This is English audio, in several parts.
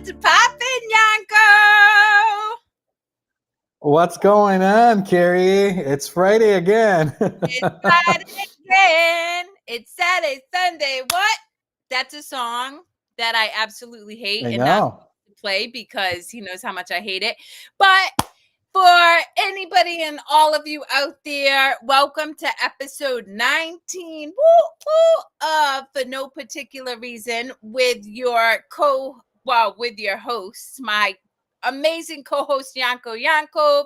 What's poppin', Yanko? What's going on, Kerri? It's Friday again. It's Friday again. It's Saturday, Sunday. What? That's a song that I absolutely hate I and not know. play because he knows how much I hate it. But for anybody and all of you out there, welcome to episode 19 of For No Particular Reason with your hosts, my amazing co-host Yankov,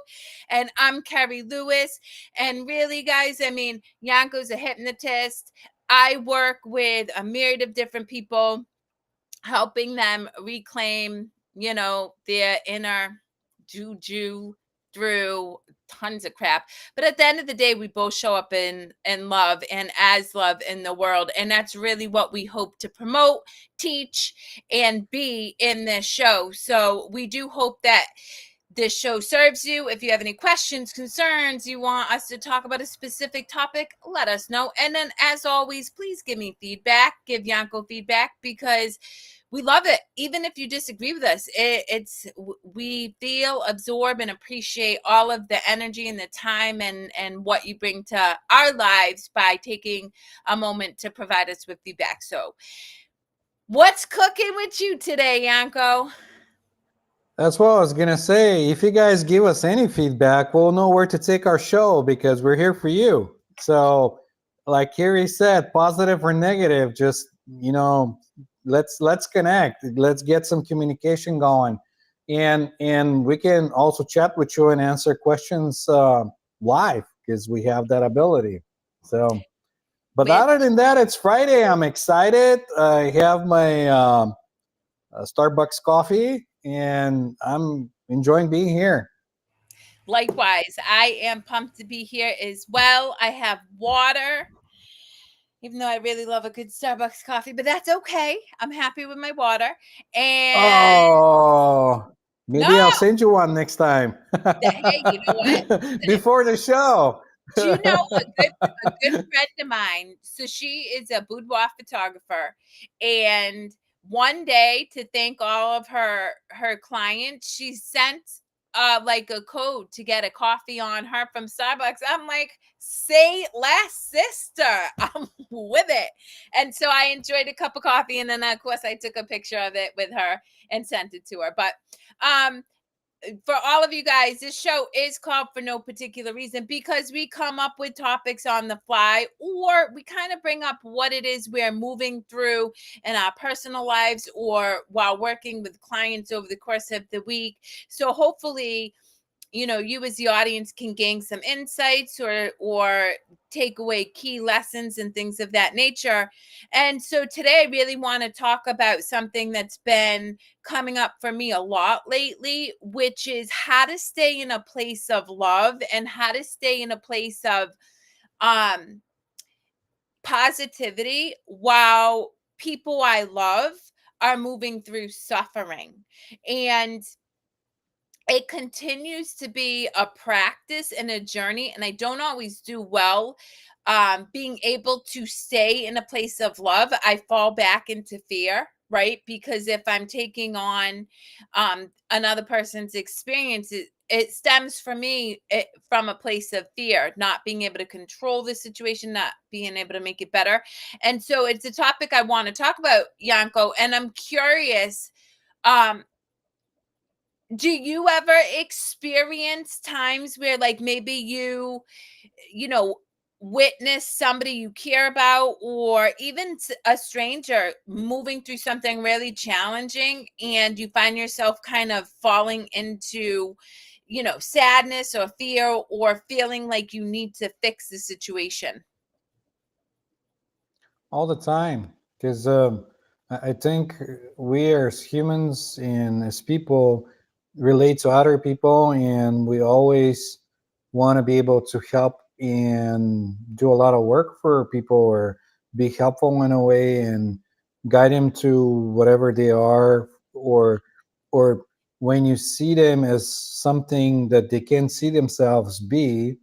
and I'm Kerri Lewis. And really, guys, I mean, Yanko's a hypnotist. I work with a myriad of different people, helping them reclaim, their inner juju through tons of crap. But at the end of the day, we both show up in love and as love in the world. And that's really what we hope to promote, teach, and be in this show. So we do hope that this show serves you. If you have any questions, concerns, you want us to talk about a specific topic, let us know. And then, as always, please give me feedback, give Yanko feedback, because we love it. Even if you disagree with us, we feel, absorb, and appreciate all of the energy and the time and what you bring to our lives by taking a moment to provide us with feedback. So, what's cooking with you today, Yanko? That's what I was going to say. If you guys give us any feedback, we'll know where to take our show because we're here for you. So, like Kerri said, positive or negative, just, let's connect. Let's get some communication going. And we can also chat with you and answer questions live because we have that ability. So, but other than that, it's Friday. I'm excited. I have my Starbucks coffee, and I'm enjoying being here. Likewise, I am pumped to be here as well. I have water, even though I really love a good Starbucks coffee, but that's okay. I'm happy with my water. And Maybe I'll send you one next time. Hey, you know what? Before the show. Do you know a good friend of mine? So she is a boudoir photographer, and one day, to thank all of her clients, she sent like a code to get a coffee on her from Starbucks. I'm like, say less, sister. I'm with it. And so I enjoyed a cup of coffee, and then of course I took a picture of it with her and sent it to her. But for all of you guys, this show is called For No Particular Reason because we come up with topics on the fly, or we kind of bring up what it is we're moving through in our personal lives or while working with clients over the course of the week. So hopefully, you as the audience can gain some insights or take away key lessons and things of that nature. And so today I really want to talk about something that's been coming up for me a lot lately, which is how to stay in a place of love and how to stay in a place of positivity while people I love are moving through suffering. And it continues to be a practice and a journey, and I don't always do well being able to stay in a place of love. I fall back into fear, right? Because if I'm taking on another person's experience, it stems for me from a place of fear, not being able to control the situation, not being able to make it better. And so it's a topic I want to talk about, Yanko, and I'm curious, do you ever experience times where like maybe you witness somebody you care about or even a stranger moving through something really challenging and you find yourself kind of falling into sadness or fear or feeling like you need to fix the situation? All the time. Because I think we as humans and as people relate to other people, and we always want to be able to help and do a lot of work for people or be helpful in a way and guide them to whatever they are, or when you see them as something that they can see themselves be,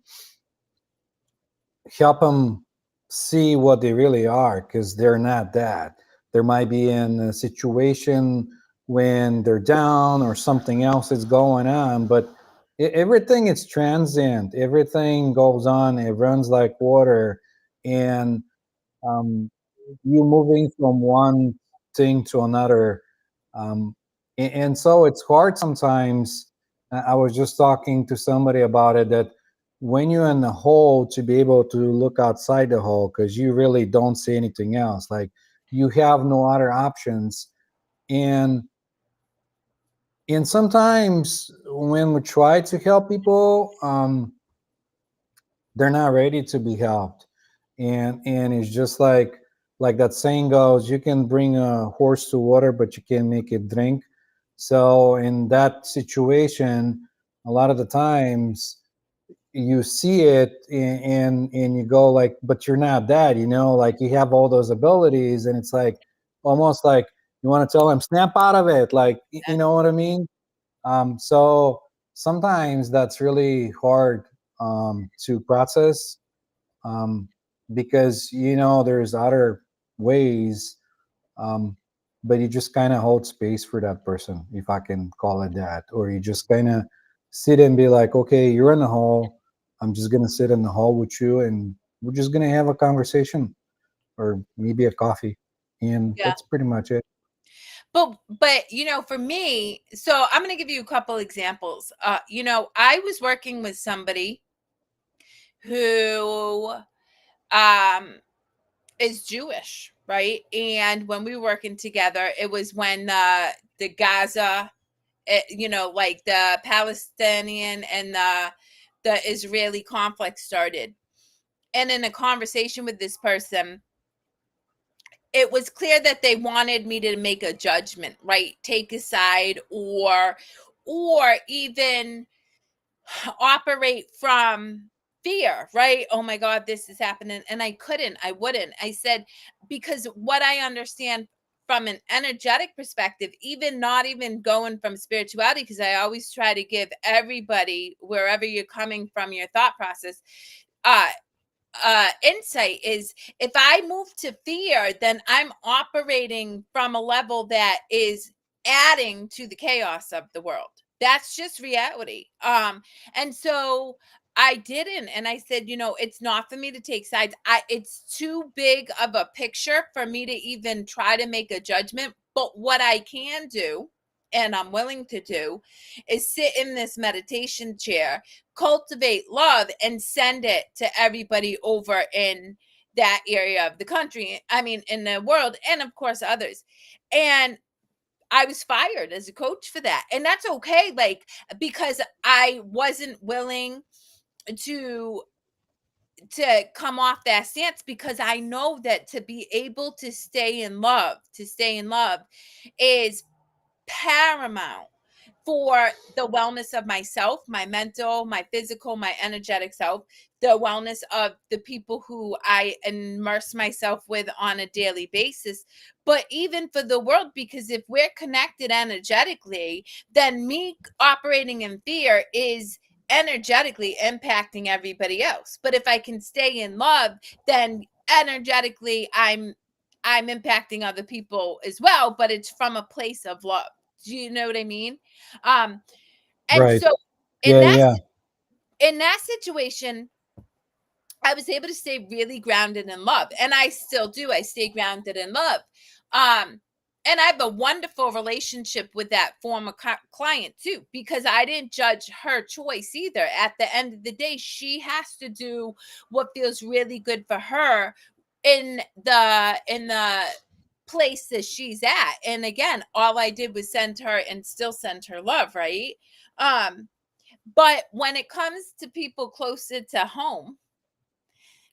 help them see what they really are, because they're not that. There might be in a situation when they're down or something else is going on. But everything is transient. Everything goes on. It runs like water, and um, you moving from one thing to another. And so it's hard sometimes. I was just talking to somebody about it, that when you're in the hole, to be able to look outside the hole, because you really don't see anything else. Like, you have no other options. And sometimes when we try to help people, they're not ready to be helped. And it's just like that saying goes, you can bring a horse to water but you can't make it drink. So in that situation, a lot of the times you see it, and you go like, but you're not that, like, you have all those abilities, and it's like almost like you want to tell them, snap out of it, like, you know what I mean. So sometimes that's really hard to process, um, because there's other ways, um, but you just kind of hold space for that person, if I can call it that, or you just kind of sit and be like, okay, you're in the hall. I'm just gonna sit in the hall with you, and we're just gonna have a conversation, or maybe a coffee, and Yeah. that's pretty much it. But for me, so I'm going to give you a couple examples. I was working with somebody who um is Jewish, right? And when we were working together, it was when the Gaza, like the Palestinian and the Israeli conflict started. And in a conversation with this person, it was clear that they wanted me to make a judgment, right? Take a side, or even operate from fear, right? Oh my God, this is happening. And I wouldn't. I said, because what I understand from an energetic perspective, even not even going from spirituality, because I always try to give everybody, wherever you're coming from, your thought process, uh insight is, if I move to fear, then I'm operating from a level that is adding to the chaos of the world. That's just reality. And so I didn't, and I said, it's not for me to take sides. It's too big of a picture for me to even try to make a judgment. But what I can do, and I'm willing to do, is sit in this meditation chair, cultivate love, and send it to everybody over in that area of the country. I mean, in the world, and of course, others. And I was fired as a coach for that. And that's okay. Like, because I wasn't willing to come off that stance, because I know that to be able to stay in love is paramount for the wellness of myself, my mental, my physical, my energetic self, the wellness of the people who I immerse myself with on a daily basis, but even for the world, because if we're connected energetically, then me operating in fear is energetically impacting everybody else. But if I can stay in love, then energetically I'm impacting other people as well, but it's from a place of love. Do you know what I mean? Um, and Right. so in Yeah, that yeah. in that situation, I was able to stay really grounded in love, and I still do. I stay grounded in love. Um, and I have a wonderful relationship with that former client too, because I didn't judge her choice either. At the end of the day, she has to do what feels really good for her in the place that she's at. And again, all I did was send her and still send her love, right? Um, but when it comes to people closer to home,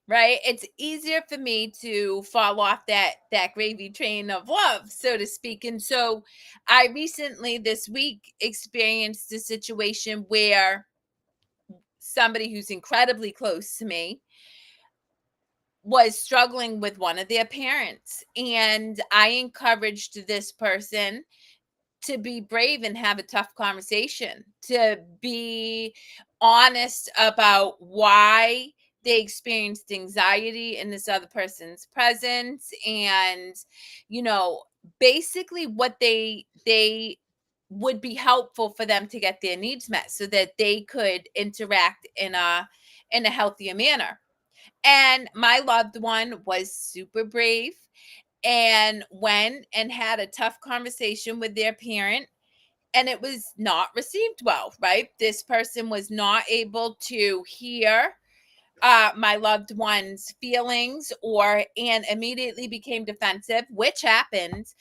right, it's easier for me to fall off that gravy train of love, so to speak. And so I recently this week experienced a situation where somebody who's incredibly close to me was struggling with one of their parents, and I encouraged this person to be brave and have a tough conversation, to be honest about why they experienced anxiety in this other person's presence, and, you know, basically what they would be helpful for them to get their needs met so that they could interact in a healthier manner. And my loved one was super brave and went and had a tough conversation with their parent, and it was not received well, right? This person was not able to hear my loved one's feelings or and immediately became defensive, which happens.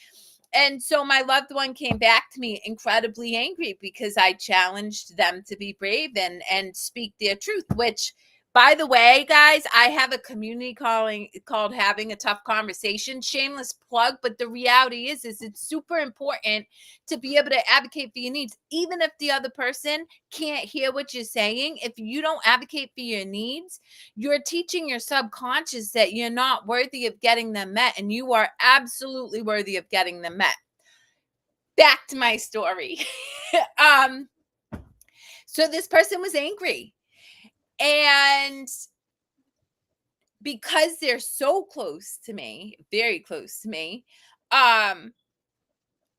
And so my loved one came back to me incredibly angry because I challenged them to be brave and speak their truth, which, by the way, guys, I have a community calling called Having a Tough Conversation. Shameless plug, but the reality is it's super important to be able to advocate for your needs, even if the other person can't hear what you're saying. If you don't advocate for your needs, you're teaching your subconscious that you're not worthy of getting them met, and you are absolutely worthy of getting them met. Back to my story. um so this person was angry, and because they're so close to me, very close to me, um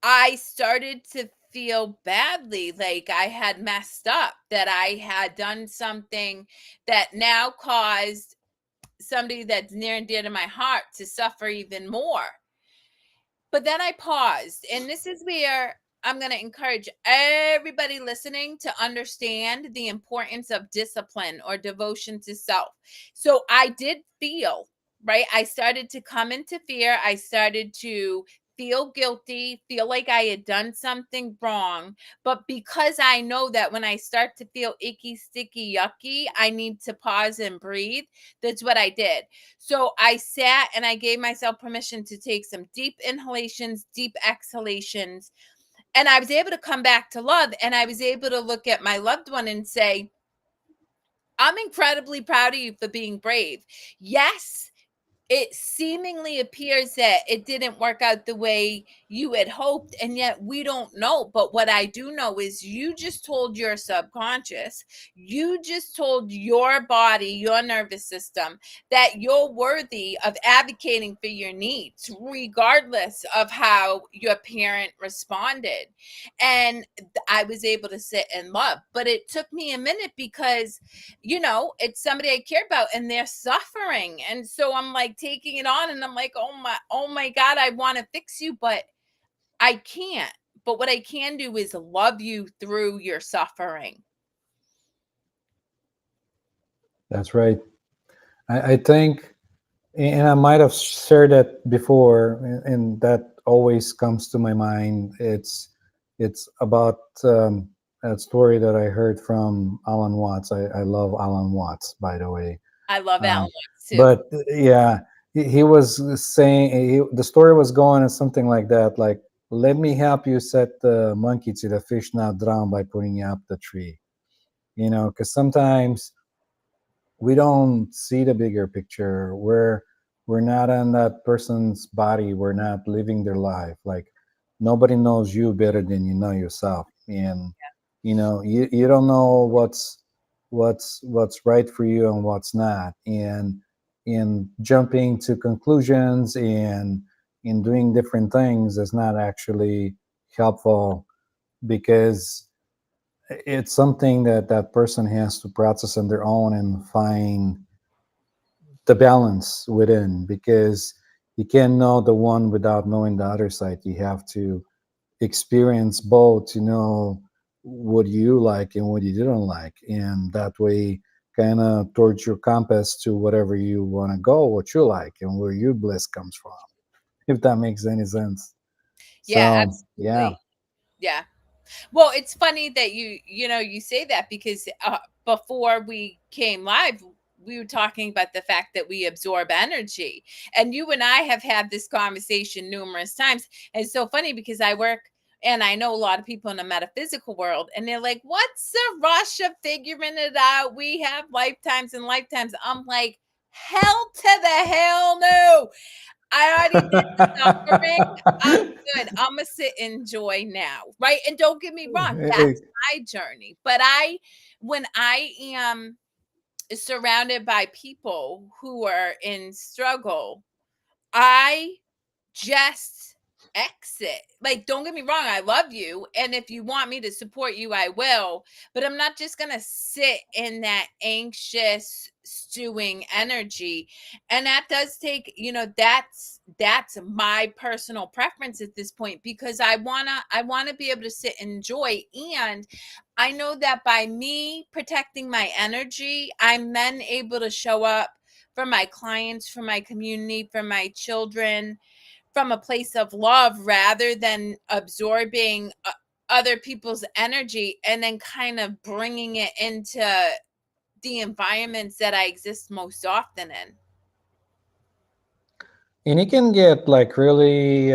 I started to feel badly, like I had messed up, that I had done something that now caused somebody that's near and dear to my heart to suffer even more. But then I paused, and this is where I'm going to encourage everybody listening to understand the importance of discipline or devotion to self. So I did feel, right? I started to come into fear. I started to feel guilty, feel like I had done something wrong. But because I know that when I start to feel icky, sticky, yucky, I need to pause and breathe, that's what I did. So I sat and I gave myself permission to take some deep inhalations, deep exhalations, and I was able to come back to love. And I was able to look at my loved one and say, I'm incredibly proud of you for being brave. Yes, it seemingly appears that it didn't work out the way you had hoped, and yet we don't know. But what I do know is you just told your subconscious, you just told your body, your nervous system, that you're worthy of advocating for your needs regardless of how your parent responded. And I was able to sit and love, but it took me a minute because, it's somebody I care about and they're suffering. And so I'm like taking it on, and I'm like, oh my God, I want to fix you, but I can't. But what I can do is love you through your suffering. That's right. I think, and I might have shared that before, and that always comes to my mind. It's about a story that I heard from Alan Watts. I love Alan Watts, by the way. I love Alan Um, Watts too. but yeah, he was saying the story was going as something like that, like, let me help you set the monkey to the fish not drown by putting you up the tree. Because sometimes we don't see the bigger picture. We're not in that person's body. We're not living their life. Like, nobody knows you better than you know yourself. And you don't know what's right for you and what's not. And in jumping to conclusions and in doing different things is not actually helpful, because it's something that that person has to process on their own and find the balance within, because you can't know the one without knowing the other side. You have to experience both to know what you like and what you didn't like, and that way kind of towards your compass to whatever you want to go, what you like and where your bliss comes from, if that makes any sense. Yeah, So yeah. absolutely. Yeah. Well, it's funny that you say that because before we came live, we were talking about the fact that we absorb energy, and you and I have had this conversation numerous times. And it's so funny because I work and I know a lot of people in the metaphysical world, and they're like, "What's the rush of figuring it out? We have lifetimes and lifetimes." I'm like, "Hell to the hell no! I already did the suffering. I'm good. Imma sit in joy now, right? And don't get me wrong, that's my journey. But when I am surrounded by people who are in struggle, I just exit. Like, don't get me wrong, I love you, and if you want me to support you, I will, but I'm not just gonna sit in that anxious, stewing energy. And that does take, that's my personal preference at this point, because I wanna be able to sit and enjoy. And I know that by me protecting my energy, I'm then able to show up for my clients, for my community, for my children, from a place of love, rather than absorbing other people's energy and then kind of bringing it into the environments that I exist most often in. And it can get like really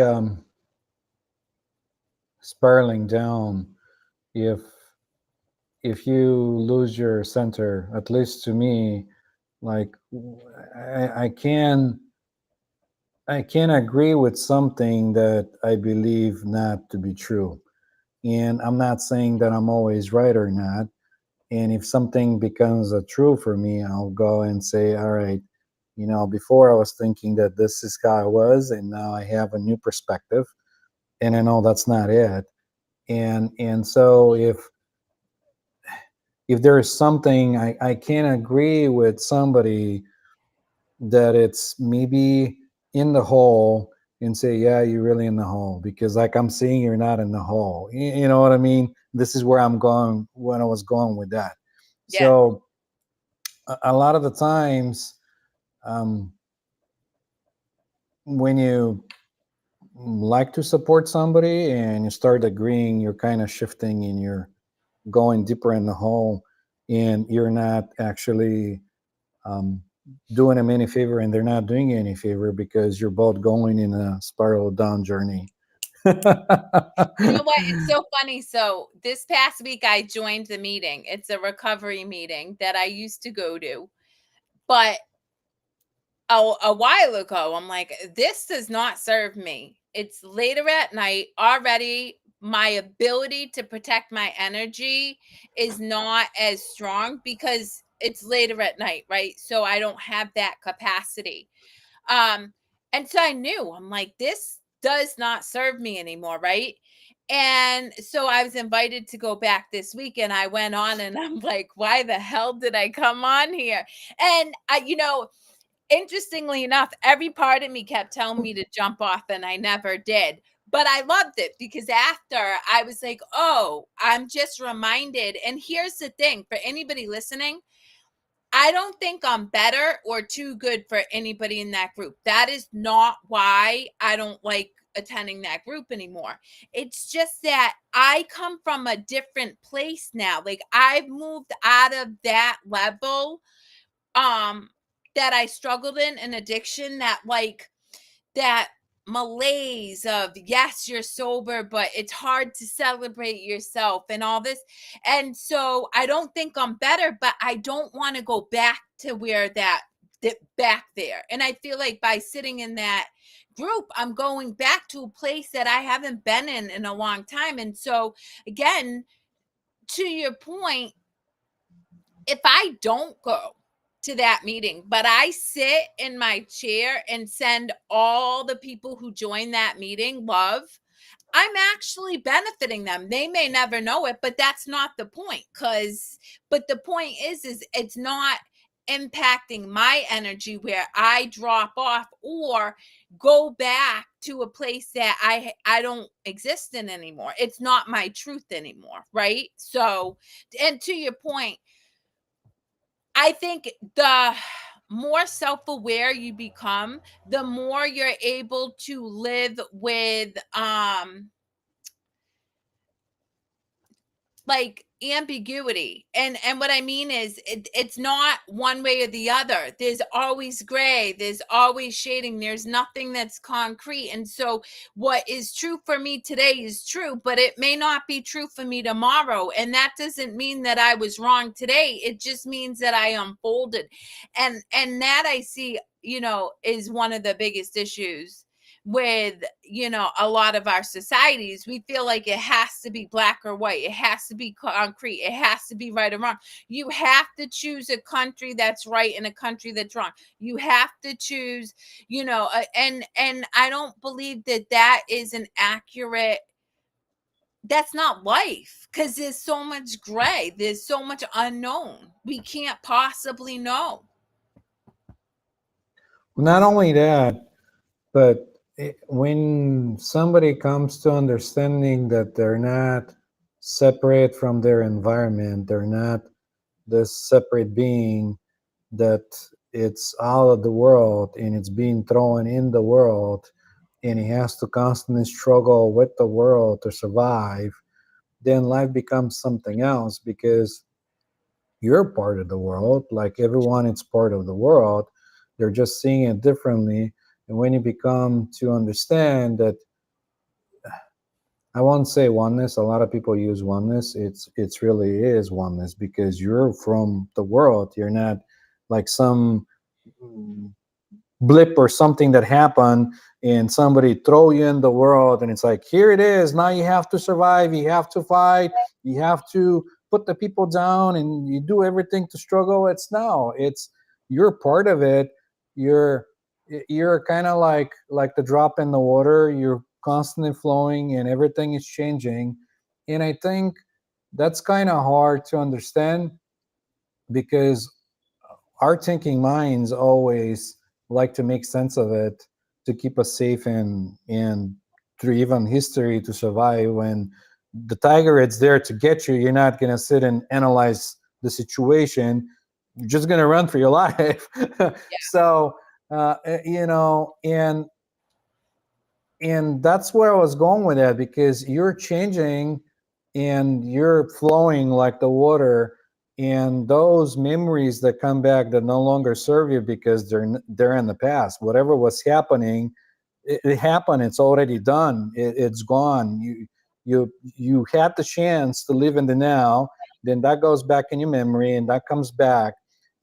spiraling down if you lose your center. At least to me, like I can agree with something that I believe not to be true. And I'm not saying that I'm always right or not. And if something becomes a true for me, I'll go and say, all right, before I was thinking that this is how I was, and now I have a new perspective, and I know that's not it. And so if there is something I can't agree with somebody that it's maybe in the hole, and say, yeah, you're really in the hole, because like I'm seeing you're not in the hole. You know what I mean? This is where I'm going, when I was going with that. Yeah. So a lot of the times, um, when you like to support somebody and you start agreeing, you're kind of shifting and you're going deeper in the hole, and you're not actually um, doing them any favor, and they're not doing you any favor, because you're both going in a spiral down journey. You know what? It's so funny. So this past week, I joined the meeting. It's a recovery meeting that I used to go to. But a while ago, I'm like, this does not serve me. It's later at night already. My ability to protect my energy is not as strong because it's later at night, right? So I don't have that capacity. Um, and so I knew, I'm like, this does not serve me anymore, right? And so I was invited to go back this week, and I went on, and I'm like, why the hell did I come on here? And interestingly enough, every part of me kept telling me to jump off, and I never did. But I loved it, because after, I was like, oh, I'm just reminded. And here's the thing for anybody listening, I don't think I'm better or too good for anybody in that group. That is not why I don't like attending that group anymore. It's just that I come from a different place now. Like, I've moved out of that level um that I struggled in addiction, that malaise of, yes, you're sober, but it's hard to celebrate yourself and all this. And so I don't think I'm better, but I don't want to go back to where back there. And I feel like by sitting in that group, I'm going back to a place that I haven't been in a long time. And so again, to your point, if I don't go to that meeting, but I sit in my chair and send all the people who join that meeting love, I'm actually benefiting them. They may never know it, but that's not the point. But the point is it's not impacting my energy where I drop off or go back to a place that I don't exist in anymore. It's not my truth anymore, right? So, and to your point, I think the more self-aware you become, the more you're able to live with like ambiguity. And what I mean is, it's not one way or the other. There's always gray, there's always shading, there's nothing that's concrete. And so what is true for me today is true, but it may not be true for me tomorrow. And that doesn't mean that I was wrong today. It just means that I unfolded. And that I see, is one of the biggest issues with, you know, a lot of our societies. We feel like it has to be black or white, it has to be concrete, it has to be right or wrong. You have to choose a country that's right and a country that's wrong. You have to choose, you know, and I don't believe that that is an accurate, that's not life, because there's so much gray, there's so much unknown, we can't possibly know. Not only that, but when somebody comes to understanding that they're not separate from their environment, they're not this separate being, that it's out of the world and it's being thrown in the world, and he has to constantly struggle with the world to survive, then life becomes something else, because you're part of the world. Like everyone, it's part of the world. They're just seeing it differently. And when you become to understand that, I won't say oneness. A lot of people use oneness. It's really is oneness, because you're from the world. You're not like some blip or something that happened and somebody throw you in the world, and it's like, here it is, now you have to survive, you have to fight, you have to put the people down, and you do everything to struggle. It's no, it's, you're part of it. you're you're kind of like the drop in the water. You're constantly flowing and everything is changing. And I think that's kind of hard to understand, because our thinking minds always like to make sense of it, to keep us safe, and through even history to survive. When the tiger is there to get you, you're not going to sit and analyze the situation. You're just going to run for your life. So you know, and that's where I was going with that, because you're changing and you're flowing like the water, and those memories that come back that no longer serve you, because they're in the past. Whatever was happening, it happened. It's already done. It's gone. You had the chance to live in the now. Then that goes back in your memory, and that comes back,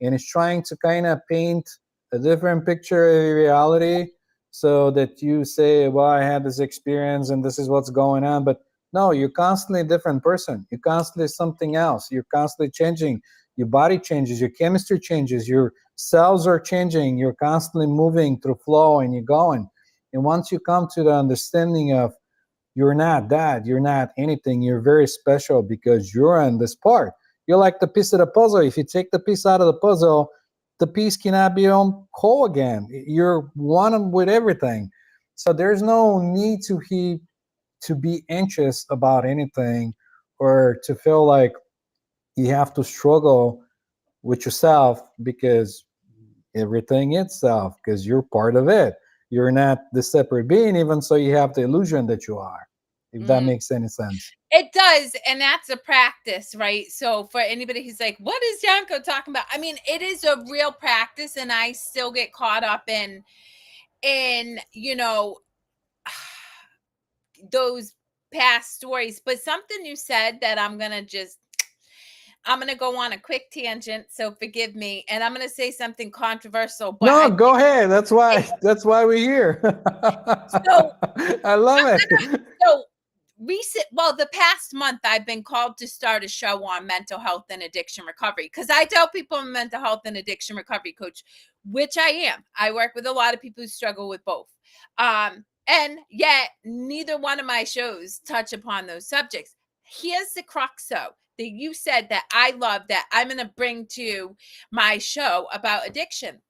and it's trying to kind of paint a different picture of reality, so that you say, well, I had this experience and this is what's going on. But no, you're constantly a different person. You're constantly something else. You're constantly changing. Your body changes, your chemistry changes, your cells are changing. You're constantly moving through flow, and you're going. And once you come to the understanding of, you're not that, you're not anything, you're very special because you're on this part. You're like the piece of the puzzle. If you take the piece out of the puzzle, the piece cannot be on whole again. You're one with everything. So there's no need to be anxious about anything, or to feel like you have to struggle with yourself, because everything itself, because you're part of it. You're not the separate being, even so you have the illusion that you are, if that Mm. makes any sense. It does, and that's a practice, right? So for anybody who's like, "What is Yanko talking about?" I mean, it is a real practice, and I still get caught up in you know those past stories. But something you said that I'm gonna go on a quick tangent, so forgive me, and I'm gonna say something controversial, but No, I go think ahead. That's it, why we're here. so. I love I'm gonna it. so the past month I've been called to start a show on mental health and addiction recovery, because I tell people I'm a mental health and addiction recovery coach, which I am. I work with a lot of people who struggle with both. And yet neither one of my shows touch upon those subjects. Here's the crux though, that you said that I love, that I'm going to bring to my show about addiction.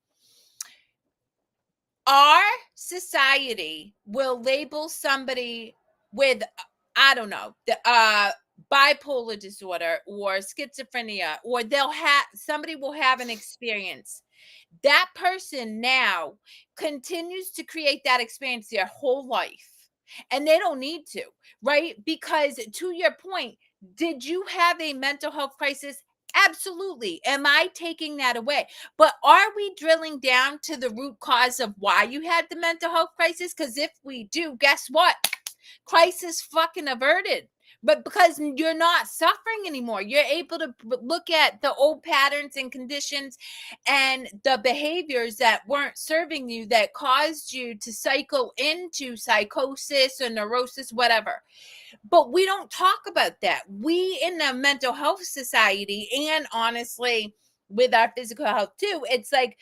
Our society will label somebody with, I don't know, the bipolar disorder or schizophrenia, or they'll have, somebody will have an experience. That person now continues to create that experience their whole life, and they don't need to, right? Because to your point, did you have a mental health crisis? Absolutely. Am I taking that away? But are we drilling down to the root cause of why you had the mental health crisis? Because if we do, guess what? Crisis fucking averted, but because you're not suffering anymore, you're able to look at the old patterns and conditions and the behaviors that weren't serving you, that caused you to cycle into psychosis or neurosis, whatever. But we don't talk about that. We in the mental health society, and honestly with our physical health too, it's like,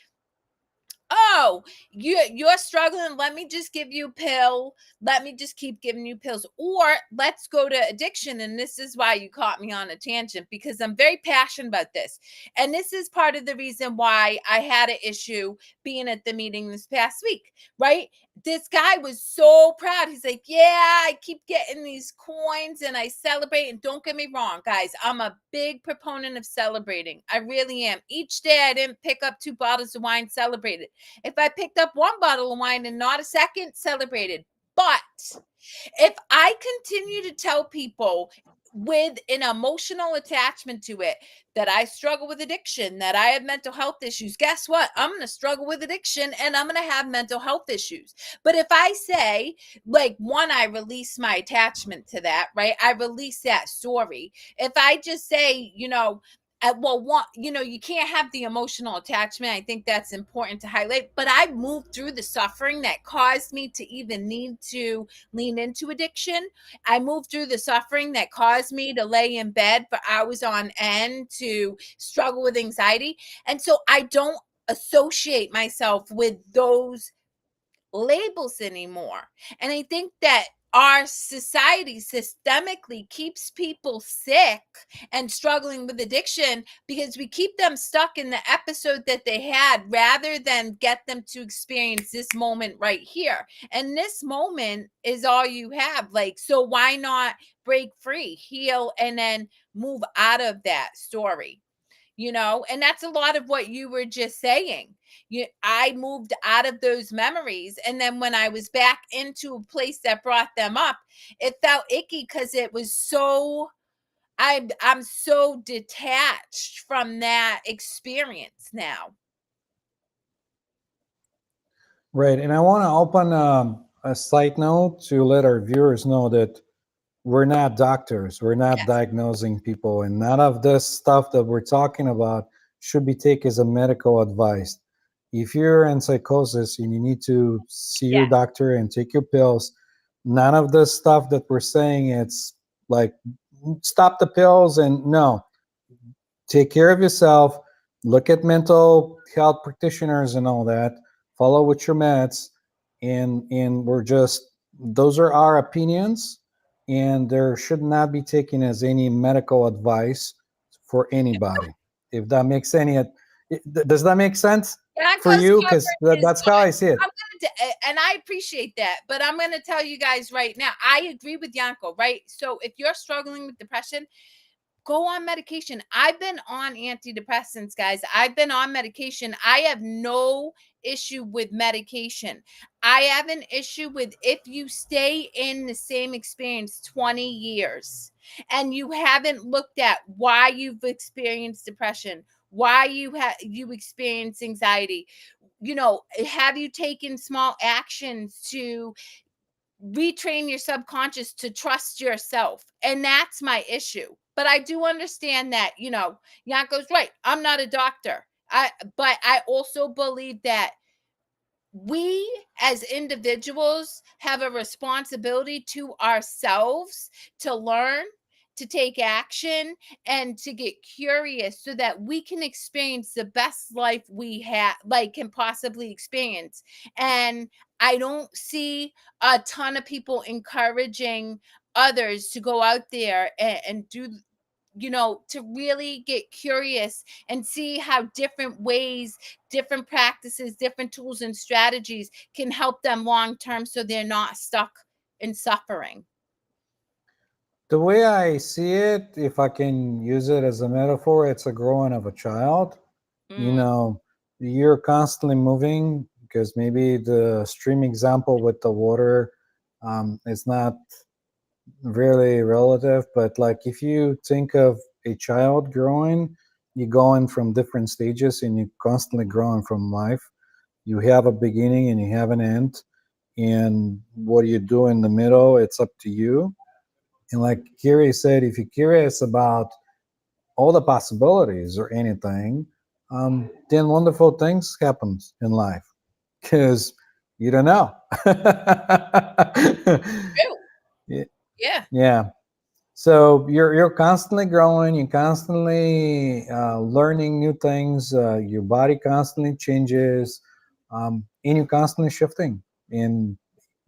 oh, you're struggling, let me just give you a pill, let me just keep giving you pills, or let's go to addiction. And this is why you caught me on a tangent, because I'm very passionate about this, and this is part of the reason why I had an issue being at the meeting this past week, right? This guy was so proud. He's like, yeah, I keep getting these coins and I celebrate. And don't get me wrong, guys, I'm a big proponent of celebrating. I really am. Each day I didn't pick up 2 bottles of wine, celebrated. If I picked up 1 bottle of wine and not a second, celebrated. But if I continue to tell people with an emotional attachment to it that I struggle with addiction, that I have mental health issues, guess what? I'm going to struggle with addiction and I'm going to have mental health issues. But if I say, like, one, I release my attachment to that, right? I release that story. If I just say, well, one, you can't have the emotional attachment. I think that's important to highlight. But I moved through the suffering that caused me to even need to lean into addiction. I moved through the suffering that caused me to lay in bed for hours on end, to struggle with anxiety. And so I don't associate myself with those labels anymore. And I think that our society systemically keeps people sick and struggling with addiction because we keep them stuck in the episode that they had, rather than get them to experience this moment right here. And this moment is all you have. Like, so why not break free, heal, and then move out of that story? And that's a lot of what you were just saying. I moved out of those memories, and then when I was back into a place that brought them up, it felt icky because it was so, I'm so detached from that experience now. Right. And I want to open a side note to let our viewers know that we're not doctors. We're not Yes. diagnosing people. And none of this stuff that we're talking about should be taken as a medical advice. If you're in psychosis and you need to see your Yes. doctor and take your pills, none of this stuff that we're saying, it's like, stop the pills. And no, take care of yourself, look at mental health practitioners and all that, follow with your meds, and we're just, those are our opinions, and there should not be taken as any medical advice for anybody. If that makes any, does that make sense for Yanko's you? Because coverage is that's how I see it. and I appreciate that, but I'm going to tell you guys right now, I agree with Yanko, right? So if you're struggling with depression, go on medication. I've been on antidepressants, guys. I've been on medication. I have no issue with medication. I have an issue with if you stay in the same experience 20 years and you haven't looked at why you've experienced depression, why you experience anxiety. Have you taken small actions to retrain your subconscious to trust yourself? And that's my issue. But I do understand that, Yanko's right. I'm not a doctor. But I also believe that we as individuals have a responsibility to ourselves to learn, to take action, and to get curious so that we can experience the best life we have, like, can possibly experience. And I don't see a ton of people encouraging others to go out there and do, to really get curious and see how different ways, different practices, different tools and strategies can help them long term so they're not stuck in suffering. The way I see it, if I can use it as a metaphor, it's a growing of a child. You Mm, know, you're constantly moving, because maybe the stream example with the water is not really relative, but like if you think of a child growing, you're going from different stages and you're constantly growing from life. You have a beginning and you have an end, and what you do in the middle, it's up to you. And like Kerri said, if you're curious about all the possibilities or anything, then wonderful things happen in life because you don't know. True. Yeah. Yeah. Yeah. So you're constantly growing, you're constantly learning new things. Your body constantly changes, and you're constantly shifting. And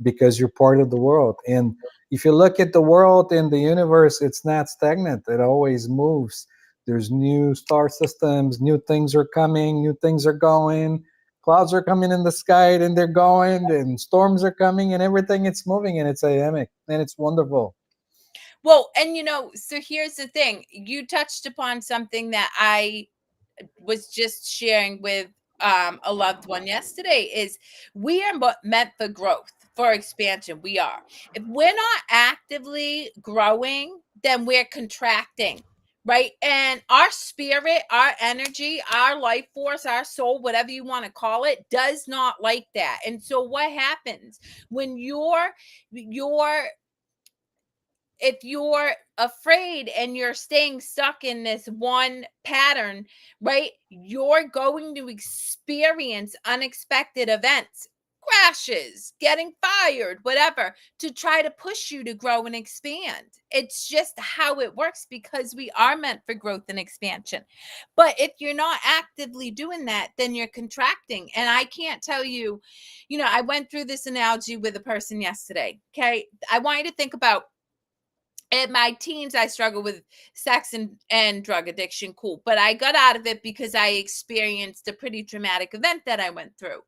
because you're part of the world, and if you look at the world and the universe, it's not stagnant. It always moves. There's new star systems, new things are coming, new things are going. Clouds are coming in the sky and they're going, and storms are coming, and everything it's moving, and it's dynamic and it's wonderful. Well, and so here's the thing. You touched upon something that I was just sharing with a loved one yesterday is we are meant for growth, for expansion. We are. If we're not actively growing, then we're contracting. Right. And our spirit, our energy, our life force, our soul, whatever you want to call it, does not like that. And so what happens when you're if you're afraid and you're staying stuck in this one pattern, right? You're going to experience unexpected events, crashes, getting fired, whatever, to try to push you to grow and expand. It's just how it works because we are meant for growth and expansion. But if you're not actively doing that, then you're contracting. And I can't tell you, I went through this analogy with a person yesterday. Okay. I want you to think about in my teens I struggled with sex and drug addiction, cool, but I got out of it because I experienced a pretty traumatic event that I went through,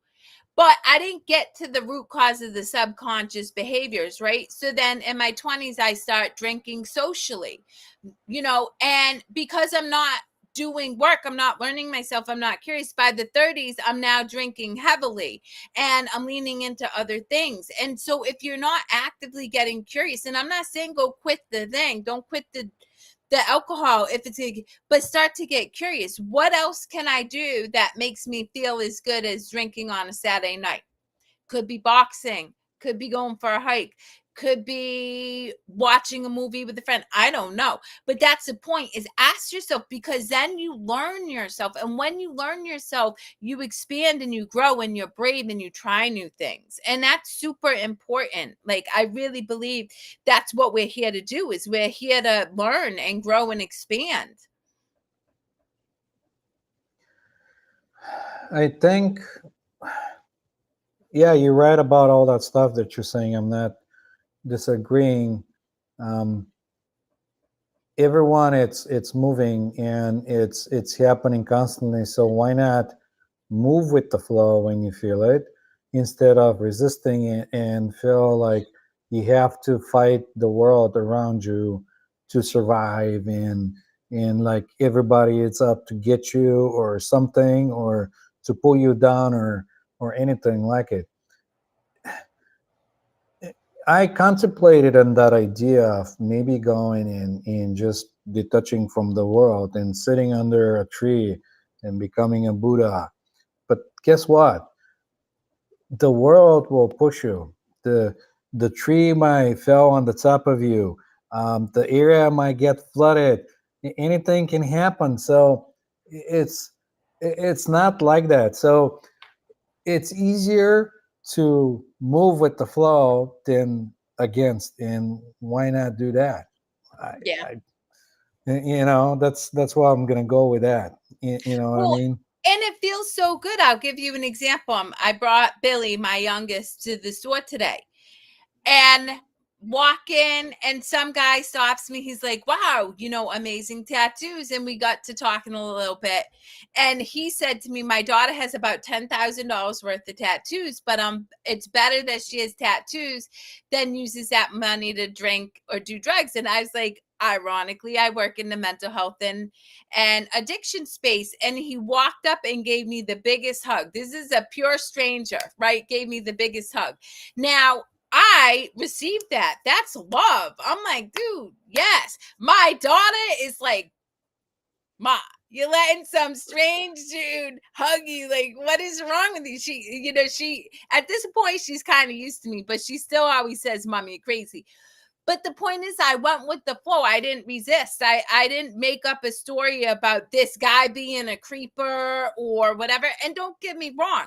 but I didn't get to the root cause of the subconscious behaviors, right? So then in my 20s I start drinking socially, and because I'm not doing work, I'm not learning myself, I'm not curious. By the 30s, I'm now drinking heavily and I'm leaning into other things. And so if you're not actively getting curious, and I'm not saying go quit the thing, don't quit the alcohol if it's but start to get curious. What else can I do that makes me feel as good as drinking on a Saturday night? Could be boxing, could be going for a hike, could be watching a movie with a friend. I don't know. But that's the point, is ask yourself, because then you learn yourself. And when you learn yourself, you expand and you grow and you're brave and you try new things. And that's super important. Like, I really believe that's what we're here to do, is we're here to learn and grow and expand. I think, yeah, you're right about all that stuff that you're saying. I'm not disagreeing. Um, Everyone, it's moving and it's happening constantly. So why not move with the flow when you feel it, instead of resisting it and feel like you have to fight the world around you to survive, and like everybody is up to get you or something, or to pull you down, or anything like it. I contemplated on that idea of maybe going and just detaching from the world and sitting under a tree and becoming a Buddha. But guess what? The world will push you. The tree might fall on the top of you. The area might get flooded. Anything can happen. So it's it's not like that. So it's easier to move with the flow than against. And why not do that? I, Yeah. I that's why I'm gonna go with that. You know what I Well, mean? and it feels so good. I'll give you an example. I brought Billy, my youngest, to the store today, and walk in, and some guy stops me. He's like, wow, amazing tattoos. And we got to talking a little bit, and he said to me, my daughter has about $10,000 worth of tattoos, but it's better that she has tattoos than uses that money to drink or do drugs. And I was like, ironically, I work in the mental health and addiction space. And he walked up and gave me the biggest hug. This is a pure stranger, right? Gave me the biggest hug. Now, I received that. That's love. I'm like, dude, yes. My daughter is like, Ma, you're letting some strange dude hug you. Like, what is wrong with you? She at this point, she's kind of used to me, but she still always says, Mommy, you're crazy. But the point is, I went with the flow. I didn't resist. I didn't make up a story about this guy being a creeper or whatever. And don't get me wrong,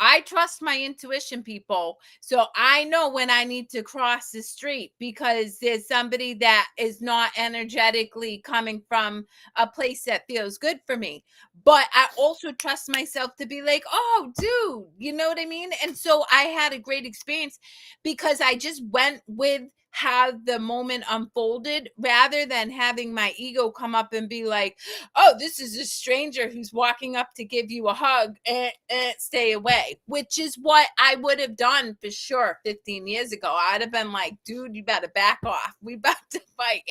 I trust my intuition, people. So I know when I need to cross the street because there's somebody that is not energetically coming from a place that feels good for me. But I also trust myself to be like, oh, dude, you know what I mean? And so I had a great experience because I just went with how the moment unfolded rather than having my ego come up and be like, oh, this is a stranger who's walking up to give you a hug and stay away, which is what I would have done for sure 15 years ago. I'd have been like, dude, you better back off. We about to fight.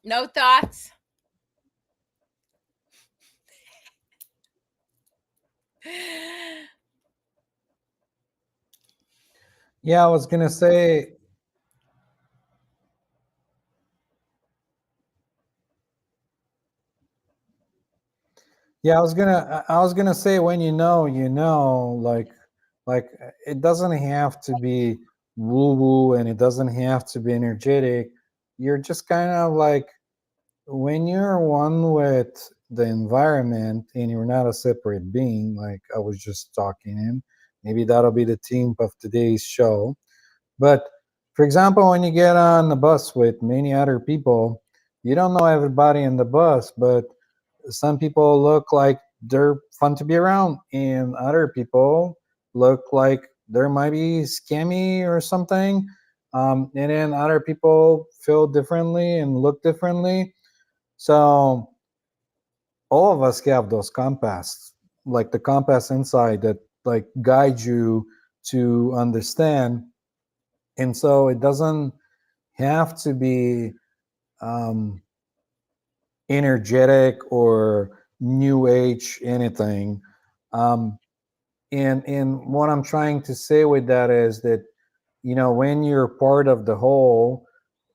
No thoughts? Yeah, I was gonna say. Yeah, I was gonna say, when you know, like it doesn't have to be woo woo, and it doesn't have to be energetic. You're just kind of like, when you're one with the environment and you're not a separate being, like I was just talking in. Maybe that'll be the theme of today's show. But for example, when you get on the bus with many other people, you don't know everybody in the bus, but some people look like they're fun to be around, and other people look like they might be scammy or something. And then other people feel differently and look differently. So all of us have those compass, like the compass inside that like guide you to understand. And so it doesn't have to be um, energetic or new age anything. Um, and what I'm trying to say with that is that, when you're part of the whole,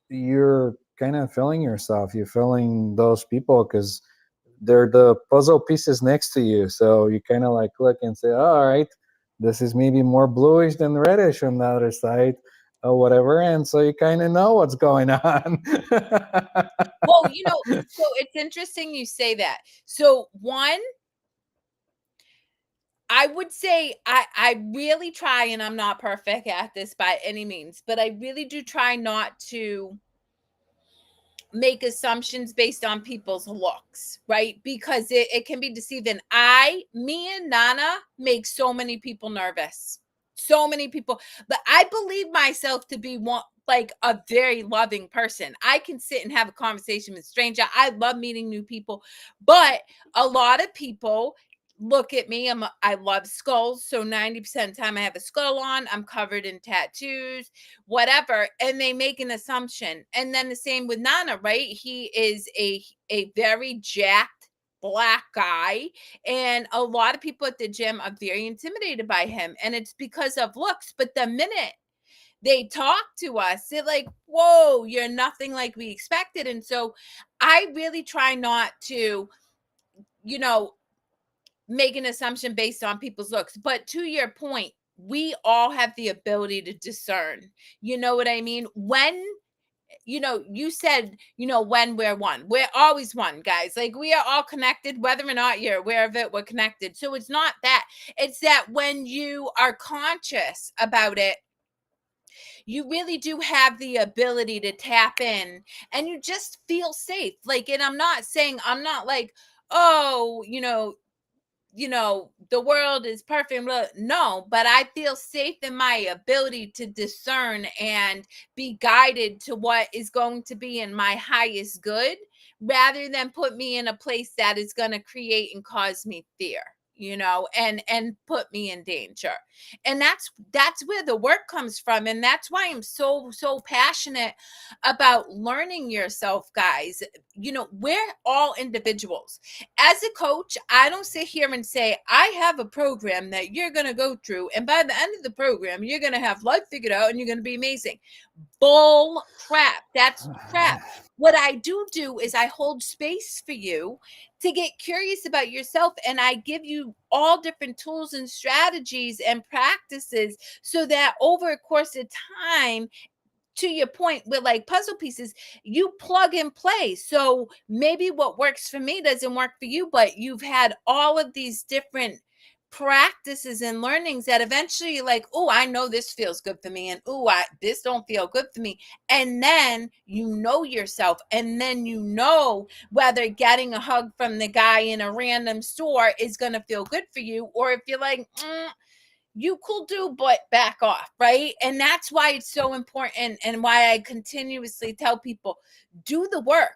you're kind of feeling yourself. You're feeling those people because they're the puzzle pieces next to you. So you kind of like look and say, oh, all right, this is maybe more bluish than reddish on the other side or whatever. And so you kind of know what's going on. Well, so it's interesting you say that. So one, I would say I really try, and I'm not perfect at this by any means, but I really do try not to make assumptions based on people's looks, right? Because it can be deceiving. Me and Nana make so many people nervous. So many people. But I believe myself to be one, like a very loving person. I can sit and have a conversation with a stranger. I love meeting new people. But a lot of people look at me. I love skulls. So 90% of the time I have a skull on. I'm covered in tattoos, whatever, and they make an assumption. And then the same with Nana, right? He is a very jacked black guy, and a lot of people at the gym are very intimidated by him, and it's because of looks. But the minute they talk to us, they're like, whoa, you're nothing like we expected. And so I really try not to, you know make an assumption based on people's looks. But to your point, we all have the ability to discern. You know what I mean? When you said, when we're one, we're always one, guys. Like, we are all connected, whether or not you're aware of it, we're connected. So it's not that, it's that when you are conscious about it, you really do have the ability to tap in and you just feel safe. Like, and I'm not like, oh, the world is perfect. No, but I feel safe in my ability to discern and be guided to what is going to be in my highest good rather than put me in a place that is going to create and cause me fear, and put me in danger. And that's where the work comes from, and that's why I'm so passionate about learning yourself, guys. We're all individuals. As a coach, I don't sit here and say, I have a program that you're going to go through, and by the end of the program, you're going to have life figured out and you're going to be amazing. Bull crap. That's crap. what I do is I hold space for you to get curious about yourself, and I give you all different tools and strategies and practices so that over a course of time, to your point with like puzzle pieces, you plug and play. So maybe what works for me doesn't work for you, but you've had all of these different practices and learnings that eventually you're like, oh, I know this feels good for me, and oh, I this don't feel good for me. And then you know yourself, and then you know whether getting a hug from the guy in a random store is going to feel good for you, or if you're like, you cool do, but back off, right? And that's why it's so important, and why I continuously tell people, do the work.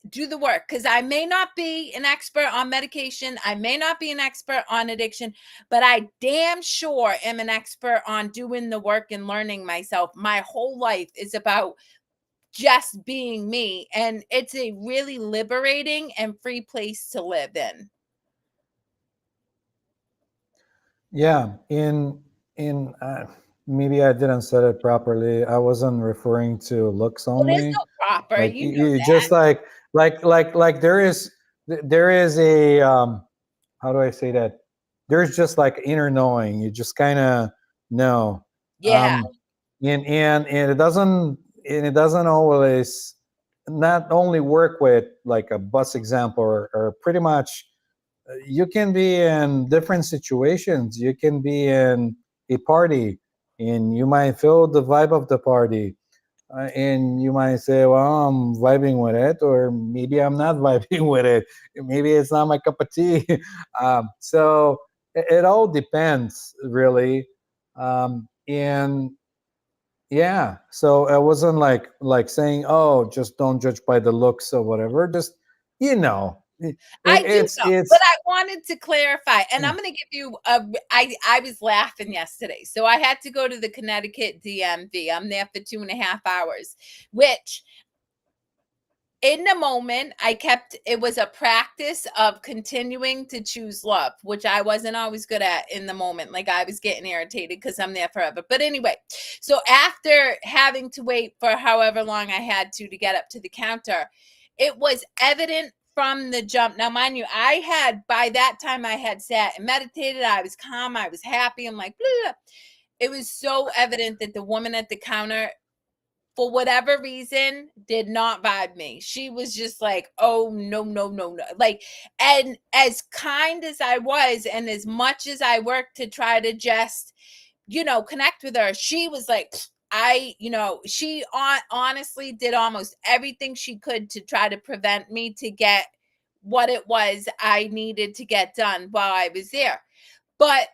Do the work, because I may not be an expert on medication, I may not be an expert on addiction, but I damn sure am an expert on doing the work and learning myself. My whole life is about just being me, and it's a really liberating and free place to live in. Yeah, in maybe I didn't say it properly. I wasn't referring to looks Well, there's only. no proper, Like you know you that. just like there is a how do I say that? There's just like inner knowing. You just kind of know. Yeah. Um, and it doesn't always not only work with like a bus example or pretty much you can be in different situations. You can be in a party and you might feel the vibe of the party. And you might say, well, I'm vibing with it, or maybe I'm not vibing with it. Maybe it's not my cup of tea. So it all depends, really. And yeah, so I wasn't like saying, oh, just don't judge by the looks or whatever. Just, you know, I do know, but it's I wanted to clarify, and I'm gonna give you a I was laughing yesterday. So I had to go to the Connecticut DMV. I'm there for 2.5 hours, which in the moment I kept it was a practice of continuing to choose love, which I wasn't always good at in the moment. Like I was getting irritated because I'm there forever. But anyway, so after having to wait for however long I had to get up to the counter, it was evident from the jump. Now, mind you, I had by that time I had sat and meditated. I was calm. I was happy. I'm like, blah, blah. It was so evident that the woman at the counter, for whatever reason, did not vibe me. She was just like, oh, no, no, no, no. Like, and as kind as I was, and as much as I worked to try to just, connect with her, she was like, she honestly did almost everything she could to try to prevent me to get what it was I needed to get done while I was there. But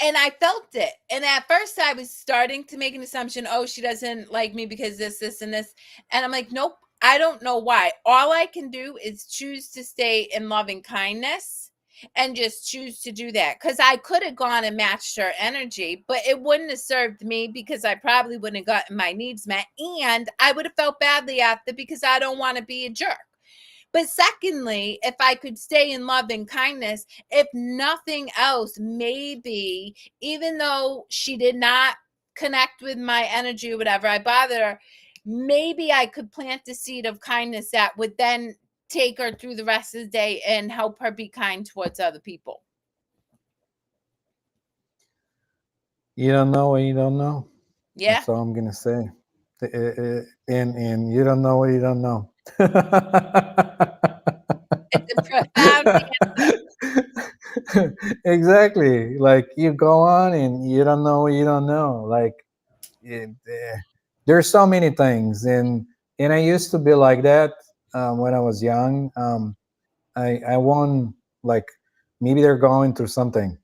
and I felt it. And at first I was starting to make an assumption, oh, she doesn't like me because this, and this. And I'm like, nope, I don't know why. All I can do is choose to stay in loving kindness and just choose to do that. Because I could have gone and matched her energy, but it wouldn't have served me because I probably wouldn't have gotten my needs met. And I would have felt badly after because I don't want to be a jerk. But secondly, if I could stay in love and kindness, if nothing else, maybe even though she did not connect with my energy or whatever, I bothered her, maybe I could plant the seed of kindness that would then take her through the rest of the day and help her be kind towards other people. you don't know what you don't know. Yeah. That's all I'm gonna say. And you don't know what you don't know. It's a profound answer. Exactly. Like you go on and you don't know what you don't know. Like there's so many things, and I used to be like that when I was young. I won like maybe they're going through something.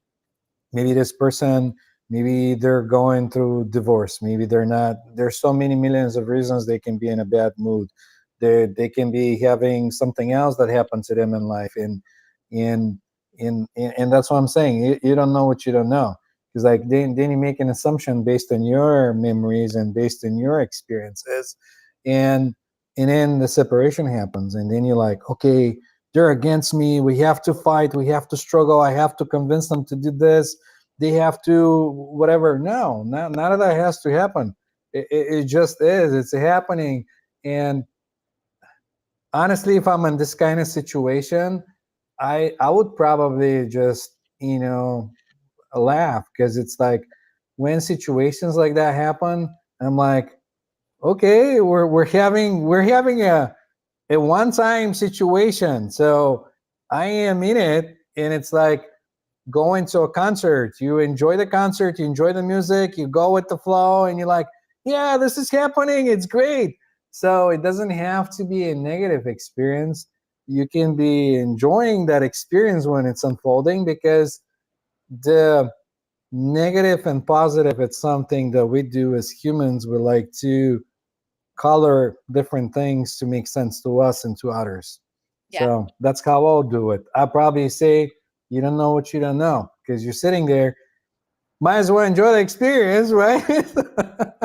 Maybe this person, maybe they're going through divorce, maybe they're not. There's so many millions of reasons they can be in a bad mood. They can be having something else that happened to them in life, and and that's what I'm saying. You don't know what you don't know, because like then you make an assumption based on your memories and based on your experiences, and and then the separation happens, and then you're like, okay, they're against me, we have to fight, we have to struggle, I have to convince them to do this, they have to whatever. No, none of that has to happen. It just is, it's happening. And honestly, if I'm in this kind of situation, I would probably just, laugh, because it's like when situations like that happen, I'm like, okay, we're having a one time situation. So I am in it, and it's like going to a concert. You enjoy the concert, you enjoy the music, you go with the flow, and you're like, yeah, this is happening. It's great. So it doesn't have to be a negative experience. You can be enjoying that experience when it's unfolding, because the negative and positive, it's something that we do as humans. We like to color different things to make sense to us and to others. Yeah. So that's how I'll do it. I'll probably say, you don't know what you don't know, because you're sitting there. Might as well enjoy the experience, right?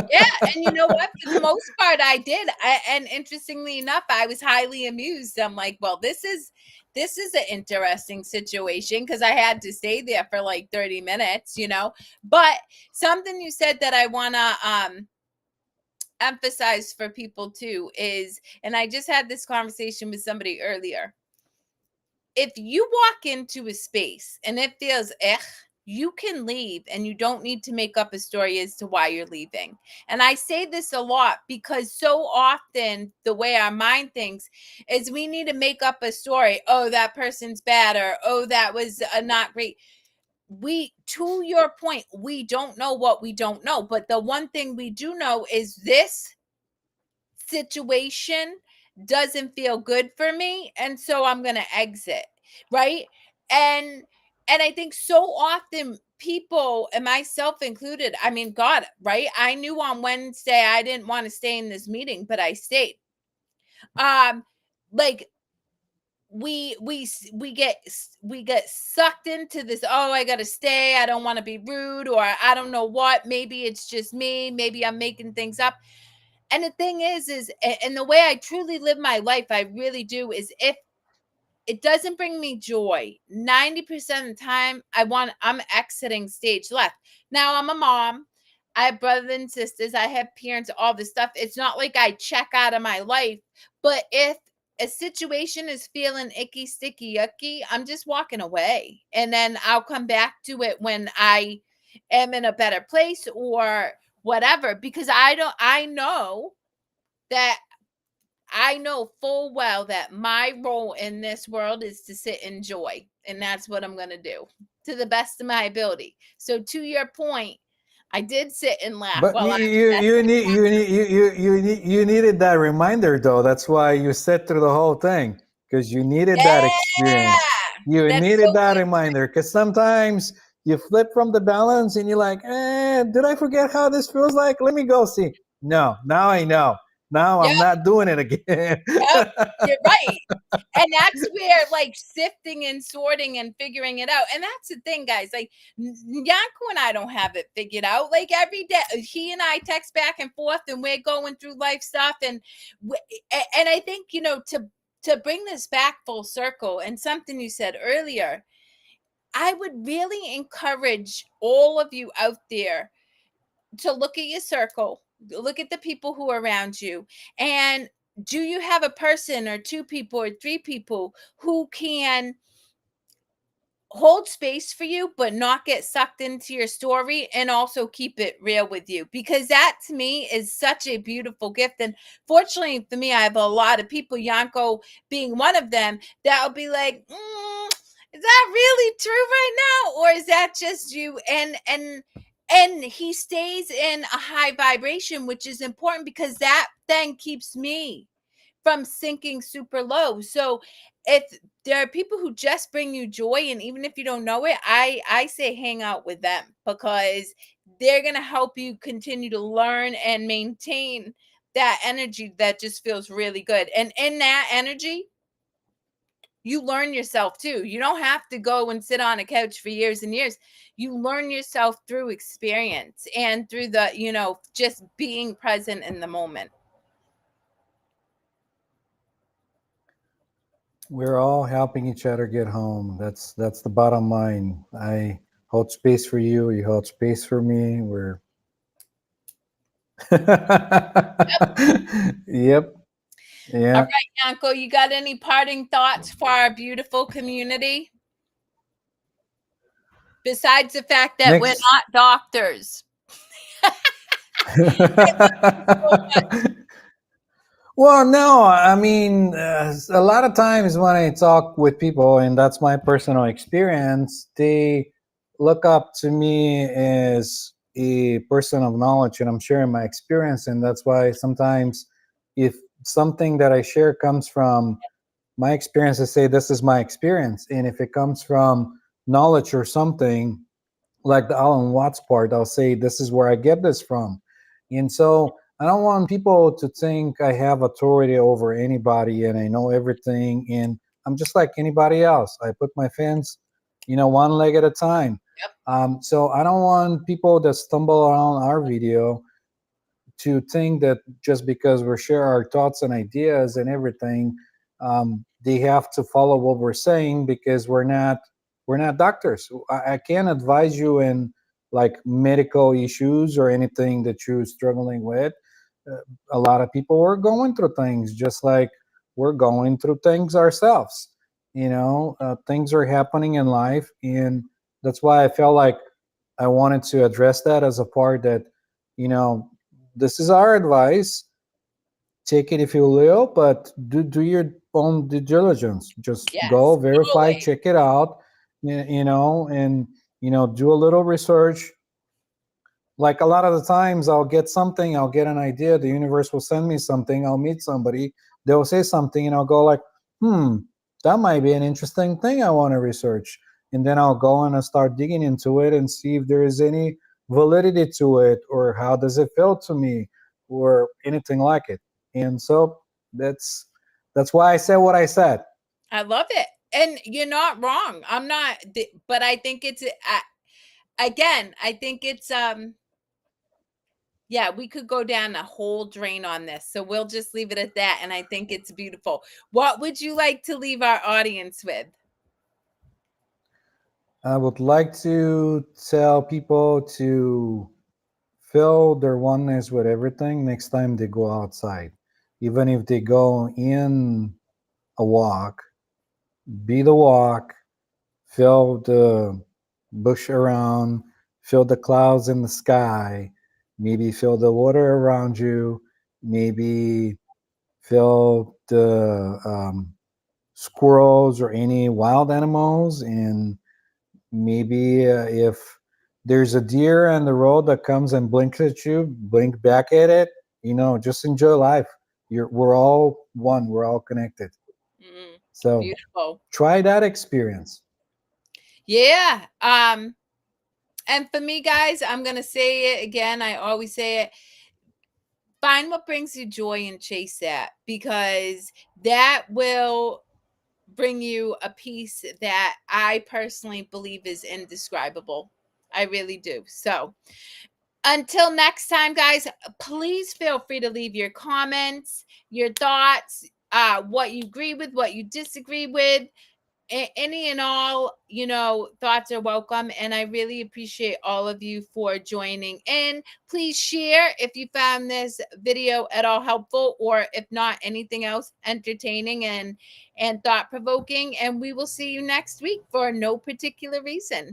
Yeah, and you know what? For the most part, I did. And interestingly enough, I was highly amused. I'm like, well, this is an interesting situation because I had to stay there for like 30 minutes, you know. But something you said that I wanna emphasize for people too is, and I just had this conversation with somebody earlier. If you walk into a space and it feels you can leave and you don't need to make up a story as to why you're leaving. And I say this a lot because so often the way our mind thinks is we need to make up a story. Oh, that person's bad, or oh, that was not great. We, to your point, we don't know what we don't know. But the one thing we do know is this situation doesn't feel good for me, and so I'm going to exit, right? And I think so often people, and myself included, I mean, God, right? I knew on Wednesday I didn't want to stay in this meeting, but I stayed. Um like we get sucked into this. Oh, I gotta stay, I don't want to be rude, or I don't know what, maybe it's just me, maybe I'm making things up. And the thing is and the way I truly live my life, I really do, is if it doesn't bring me joy, 90% of the time I'm exiting stage left. Now I'm a mom, I have brothers and sisters, I have parents, all this stuff. It's not like I check out of my life, but if a situation is feeling icky, sticky, yucky, I'm just walking away. And then I'll come back to it when I am in a better place or whatever, because I know that I know full well that my role in this world is to sit and enjoy, and that's what I'm going to do to the best of my ability. So, to your point, I did sit and laugh But while I was at you the need you needed that reminder, though. That's why you sat through the whole thing, because you needed that yeah, experience. You that's needed so that good. reminder, because sometimes you flip from the balance and you're like, did I forget how this feels like? Let me go see. No, now I know. Now Yep, I'm not doing it again. yep, you're right. And that's where like sifting and sorting and figuring it out. And that's the thing, guys. Like Yanko and I don't have it figured out. Like every day, he and I text back and forth, and we're going through life stuff. And I think, to bring this back full circle, and something you said earlier, I would really encourage all of you out there to look at your circle, look at the people who are around you, and do you have a person or two people or three people who can hold space for you but not get sucked into your story and also keep it real with you? Because that to me is such a beautiful gift. And fortunately for me, I have a lot of people, Yanko being one of them, that'll be like, is that really true right now, or is that just you? And he stays in a high vibration, which is important because that then keeps me from sinking super low. So if there are people who just bring you joy, and even if you don't know it, I say hang out with them, because they're going to help you continue to learn and maintain that energy that just feels really good. And in that energy, you learn yourself too. You don't have to go and sit on a couch for years and years. You learn yourself through experience and through the, just being present in the moment. We're all helping each other get home. That's the bottom line. I hold space for you. You hold space for me. We're yep. All Yeah. right, Yanko, you got any parting thoughts for our beautiful community? Besides the fact that we're Next. not doctors. Well, no, I mean, a lot of times when I talk with people, and that's my personal experience, they look up to me as a person of knowledge, and I'm sharing my experience. And that's why sometimes, if something that I share comes from my experience, I say, this is my experience. And if it comes from knowledge or something, like the Alan Watts part, I'll say, this is where I get this from. And so I don't want people to think I have authority over anybody and I know everything. And I'm just like anybody else. I put my fence, one leg at a time. Yep. So I don't want people that stumble around our video to think that just because we share our thoughts and ideas and everything, they have to follow what we're saying, because we're not doctors. I can't advise you in like medical issues or anything that you're struggling with. Uh, a lot of people are going through things just like we're going through things ourselves. Things are happening in life, and that's why I felt like I wanted to address that as a part that, you know, this is our advice. Take it if you will, but do your own due diligence. Just go Yes, verify, totally. check it out, and do a little research. Like a lot of the times I'll get something, I'll get an idea, the universe will send me something, I'll meet somebody, they'll say something, and I'll go like, that might be an interesting thing I want to research. And then I'll go and I'll start digging into it and see if there is any validity to it, or how does it feel to me, or anything like it. And so that's why I said what I said. I love it. And you're not wrong. I'm not, but I think it's, again, I think it's, yeah, we could go down a whole drain on this. So we'll just leave it at that. And I think it's beautiful. What would you like to leave our audience with? I would like to tell people to feel their oneness with everything next time they go outside. Even if they go in a walk, be the walk, feel the bush around, feel the clouds in the sky, maybe feel the water around you, maybe feel the squirrels or any wild animals, and maybe if there's a deer on the road that comes and blinks at you, blink back at it. Just enjoy life. We're all one. We're all connected. Mm, So beautiful. try that experience. Yeah. And for me, guys, I'm going to say it again. I always say it. Find what brings you joy and chase that, because that will bring you a peace that I personally believe is indescribable. I really do. So, until next time, guys, please feel free to leave your comments, your thoughts, what you agree with, what you disagree with. Any and all, thoughts are welcome. And I really appreciate all of you for joining in. Please share if you found this video at all helpful, or if not, anything else entertaining and thought provoking. And we will see you next week for no particular reason.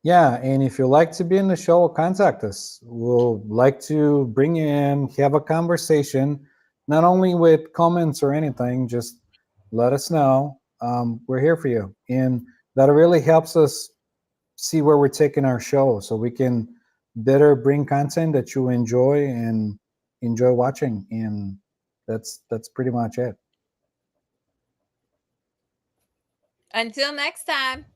Yeah, and if you'd like to be in the show, contact us. We'll like to bring you in, have a conversation, not only with comments or anything, just let us know. We're here for you. And that really helps us see where we're taking our show, so we can better bring content that you enjoy and enjoy watching. And that's pretty much it. Until next time.